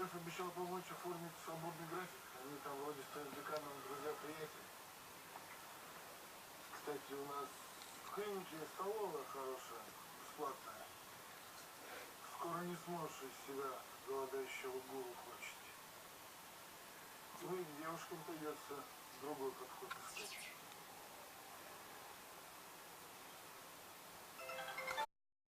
Шеф обещал помочь оформить свободный график. Они там вроде с деканом друзья-приятели. Кстати, у нас в клинике столовая хорошая, бесплатная. Скоро не сможешь из себя голодающего гуру хочет. Ну и девушкам придется другой подход искать.